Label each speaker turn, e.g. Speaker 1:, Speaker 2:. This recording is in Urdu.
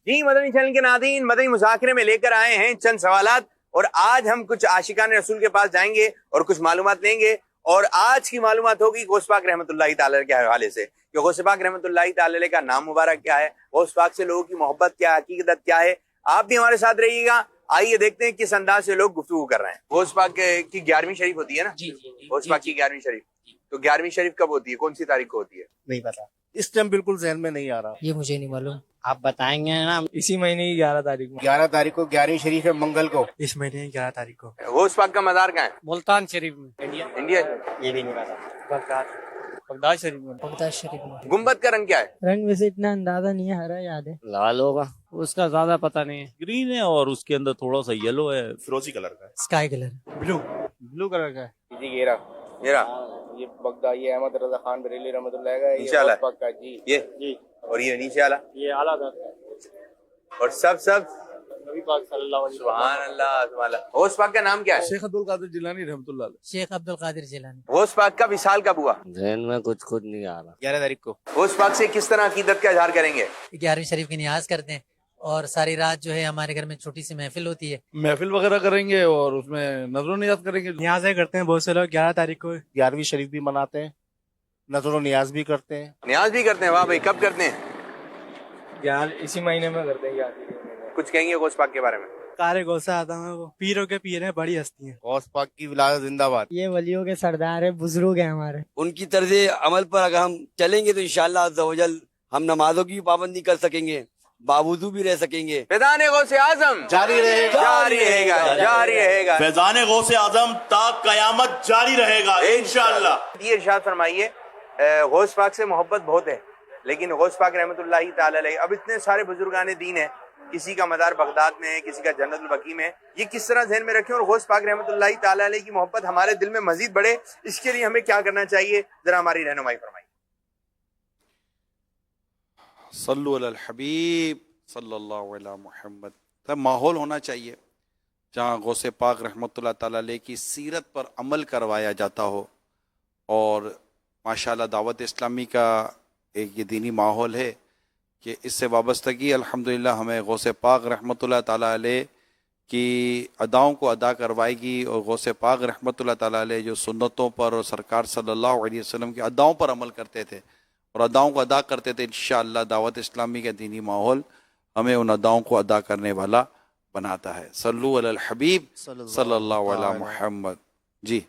Speaker 1: جی مدنی چینل کے ناظرین، مدنی مذاکرے میں لے کر آئے ہیں چند سوالات، اور آج ہم کچھ عاشقان رسول کے پاس جائیں گے اور کچھ معلومات لیں گے، اور آج کی معلومات ہوگی غوث پاک رحمۃ اللہ تعالی کے حوالے سے کہ غوث پاک رحمۃ اللہ تعالی کا نام مبارک کیا ہے، غوث پاک سے لوگوں کی محبت کیا، حقیقت کیا ہے۔ آپ بھی ہمارے ساتھ رہیے گا، آئیے دیکھتے ہیں کس انداز سے لوگ گفتگو کر رہے ہیں۔ غوث پاک کی 11ویں شریف ہوتی ہے نا؟
Speaker 2: جی
Speaker 1: غوث پاک کی 11ویں شریف، تو 11ویں شریف کب ہوتی ہے، کون سی تاریخ کو ہوتی ہے؟
Speaker 3: نہیں پتا، اس ٹائم بالکل ذہن میں نہیں آ رہا۔
Speaker 2: یہ مجھے نہیں معلوم،
Speaker 4: آپ بتائیں گے نا؟
Speaker 5: اسی مہینے کی 11 تاریخ کو۔
Speaker 3: 11 تاریخ کو 11ویں شریف ہے، منگل کو۔
Speaker 5: اس مہینے کی 11 تاریخ کو۔
Speaker 1: غوث پاک کا مزار کہاں ہے؟
Speaker 4: ملتان شریف میں،
Speaker 1: انڈیا۔
Speaker 4: یہ بھی نہیں پتا۔
Speaker 5: بغداد شریف میں۔
Speaker 2: بغداد شریف میں۔
Speaker 1: گنبد کا رنگ کیا ہے؟
Speaker 2: رنگ ویسے اتنا اندازہ نہیں ہے، ہرا یاد ہے۔
Speaker 4: لال ہوگا، اس کا زیادہ پتہ نہیں ہے۔
Speaker 6: گرین ہے اور اس کے اندر تھوڑا سا یلو ہے،
Speaker 7: فیروزی کلر کا ہے۔
Speaker 2: Sky colour.
Speaker 5: بلو کلر کا ہے۔
Speaker 3: جی گیرا
Speaker 1: میرا
Speaker 3: یہ بغداد، یہ احمد رضا خان بریلی رحمۃ اللہ کا،
Speaker 1: نیچے والا ہے۔
Speaker 3: پاک کا جی
Speaker 1: یہ اور یہ نیچے والا،
Speaker 4: یہ اعلیٰ تھا
Speaker 1: اور سب
Speaker 4: نبی پاک صلی اللہ علیہ
Speaker 1: سبحان اللہ سبحان اللہ۔ غوث پاک کا نام کیا ہے؟
Speaker 5: شیخ عبد القادر جیلانی رحمۃ اللہ علیہ۔
Speaker 2: شیخ عبد القادر جیلانی۔
Speaker 1: غوث پاک کا وصال کب ہوا؟
Speaker 4: ذہن میں کچھ خود نہیں آ رہا۔
Speaker 3: 11 تاریخ کو۔
Speaker 1: غوث پاک سے کس طرح عقیدت کا اظہار کریں گے؟
Speaker 2: 11ویں شریف کی نیاز کرتے ہیں، اور ساری رات جو ہے ہمارے گھر میں چھوٹی سی محفل ہوتی ہے۔
Speaker 5: محفل وغیرہ کریں گے اور اس میں نظر و نیاز کریں گے۔ نیازیں کرتے ہیں بہت سے لوگ 11 تاریخ کو۔
Speaker 3: 11ویں شریف بھی مناتے ہیں، نظر و نیاز بھی کرتے ہیں۔
Speaker 1: نیاز بھی کرتے ہیں؟ واہ بھائی، کب کرتے ہیں؟
Speaker 5: اسی مہینے میں کرتے ہیں۔
Speaker 1: کچھ کہیں گے غوث پاک کے بارے میں؟
Speaker 5: کارے غوثہ آتا ہے، وہ پیروں کے پیر ہیں، بڑی ہستی ہیں۔
Speaker 3: غوث پاک کی ولادت زندہ باد۔
Speaker 2: یہ ولیوں کے سردار ہیں، بزرگ ہیں ہمارے۔
Speaker 8: ان کی طرز عمل پر اگر ہم چلیں گے تو انشاءاللہ عز و جل ہم نمازوں کی پابندی کر سکیں گے، باوضو بھی رہ سکیں گے۔
Speaker 1: فیضان غوث اعظم
Speaker 3: جاری رہے گا،
Speaker 1: جاری رہے گا، جاری رہے گا۔
Speaker 7: فیضان غوث اعظم تا قیامت جاری رہے گا انشاءاللہ۔
Speaker 1: یہ ارشاد فرمائیے، غوث پاک سے محبت بہت ہے، لیکن غوث پاک رحمۃ اللہ تعالی علیہ، اب اتنے سارے بزرگان دین ہیں، کسی کا مزار بغداد میں ہے، کسی کا جنت البقیع میں، یہ کس طرح ذہن میں رکھیں اور غوث پاک رحمۃ اللہ تعالی علیہ کی محبت ہمارے دل میں مزید بڑھے، اس کے لیے ہمیں کیا کرنا چاہیے؟ ذرا ہماری رہنمائی فرمائیے۔
Speaker 9: صلو علی الحبیب صلی اللہ علیہ محمد۔ تو ماحول ہونا چاہیے جہاں غوث پاک رحمۃ اللہ تعالی علیہ کی سیرت پر عمل کروایا جاتا ہو، اور ماشاءاللہ دعوت اسلامی کا ایک یہ دینی ماحول ہے کہ اس سے وابستگی الحمدللہ ہمیں غوث پاک رحمۃ اللہ تعالی علیہ کی اداؤں کو ادا کروائے گی، اور غوث پاک رحمۃ اللہ تعالی علیہ جو سنتوں پر اور سرکار صلی اللہ علیہ وسلم کی اداؤں پر عمل کرتے تھے اور اداؤں کو ادا کرتے تھے، انشاءاللہ دعوت اسلامی کا دینی ماحول ہمیں ان اداؤں کو ادا کرنے والا بناتا ہے۔ صلو علی الحبیب صلی اللہ علیہ محمد۔ جی